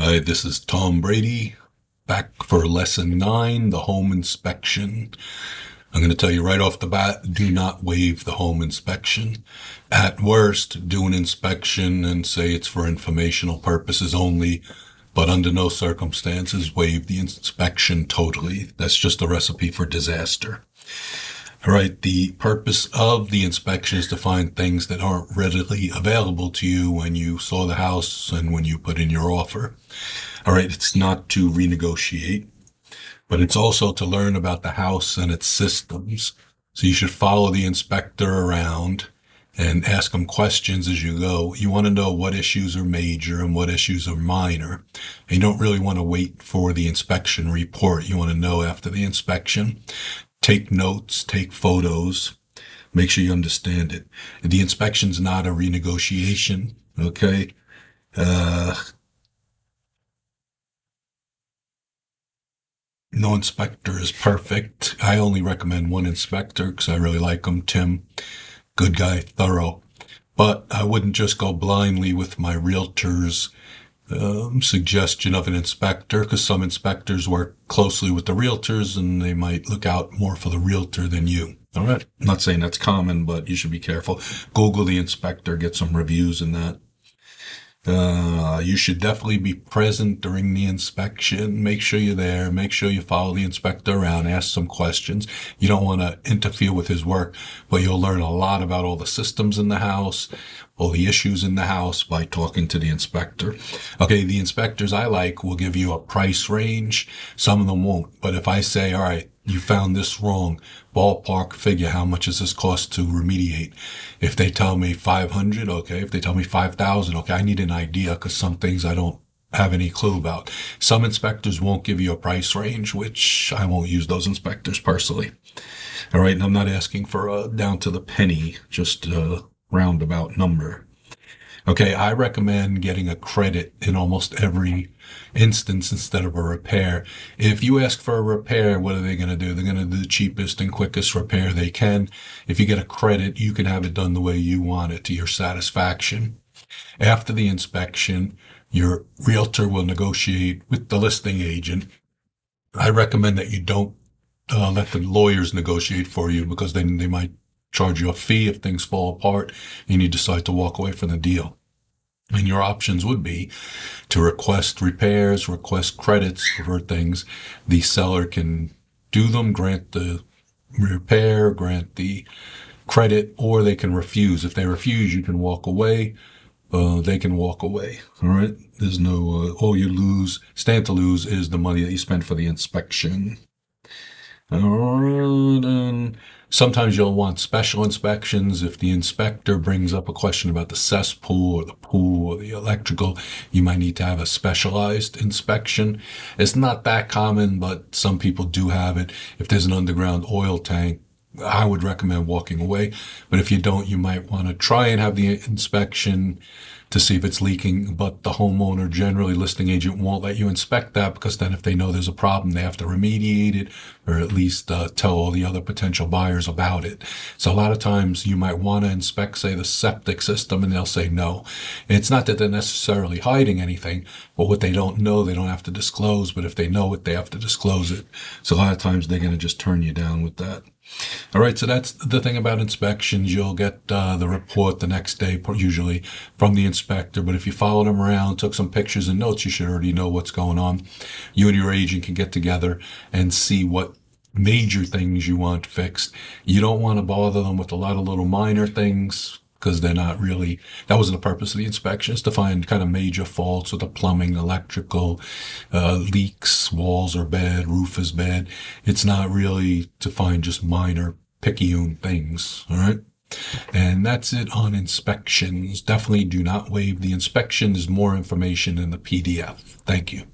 Hi, this is Tom Brady, back for lesson 9, the home inspection. I'm going to tell you right off the bat, do not waive the home inspection. At worst, do an inspection and say it's for informational purposes only, but under no circumstances waive the inspection totally. That's just a recipe for disaster. All right, the purpose of the inspection is to find things that aren't readily available to you when you saw the house and when you put in your offer. All right, it's not to renegotiate, but it's also to learn about the house and its systems. So you should follow the inspector around and ask them questions as you go. You want to know what issues are major and what issues are minor. And you don't really want to wait for the inspection report. You want to know after the inspection. Take notes, take photos, make sure you understand it. The inspection's not a renegotiation, okay? No inspector is perfect. I only recommend one inspector because I really like him, Tim. Good guy, thorough. But I wouldn't just go blindly with my realtor's suggestion of an inspector, because some inspectors work closely with the realtors and they might look out more for the realtor than you. All right. I'm not saying that's common, but you should be careful. Google the inspector, get some reviews in that. You should definitely be present during the inspection. Make sure you're there. Make sure you follow the inspector around. Ask some questions. You don't want to interfere with his work, but you'll learn a lot about all the systems in the house, all the issues in the house by talking to the inspector. Okay, the inspectors I like will give you a price range. Some of them won't. But if I say, all right, you found this wrong, ballpark figure, how much does this cost to remediate? If they tell me 500, okay. If they tell me 5,000, okay, I need an idea because some things I don't have any clue about. Some inspectors won't give you a price range, which I won't use those inspectors personally. All right, and I'm not asking for a down to the penny, just a roundabout number. Okay, I recommend getting a credit in almost every instance instead of a repair. If you ask for a repair, what are they going to do? They're going to do the cheapest and quickest repair they can. If you get a credit, you can have it done the way you want it to your satisfaction. After the inspection, your realtor will negotiate with the listing agent. I recommend that you don't let the lawyers negotiate for you, because then they might charge you a fee if things fall apart and you decide to walk away from the deal. And your options would be to request repairs, request credits for things. The seller can do them, grant the repair, grant the credit, or they can refuse. If they refuse, you can walk away. They can walk away. All right. There's no, all you stand to lose is the money that you spent for the inspection. All right. And sometimes you'll want special inspections. If the inspector brings up a question about the cesspool or the pool or the electrical, you might need to have a specialized inspection. It's not that common, but some people do have it. If there's an underground oil tank, I would recommend walking away. But if you don't, you might want to try and have the inspection to see if it's leaking. But the homeowner, generally listing agent, won't let you inspect that, because then if they know there's a problem, they have to remediate it, or at least tell all the other potential buyers about it. So a lot of times you might want to inspect, say, the septic system, and they'll say no. It's not that they're necessarily hiding anything, but what they don't know, they don't have to disclose. But if they know it, they have to disclose it. So a lot of times they're going to just turn you down with that. All right, so that's the thing about inspections. You'll get the report the next day, usually, from the inspector. But if you followed them around, took some pictures and notes, you should already know what's going on. You and your agent can get together and see what major things you want fixed. You don't want to bother them with a lot of little minor things, because they're not really, that wasn't the purpose of the inspection, is to find kind of major faults with the plumbing, electrical, leaks, walls are bad, roof is bad. It's not really to find just minor picayune things, all right? And that's it on inspections. Definitely do not waive the inspection. There's more information in the PDF. Thank you.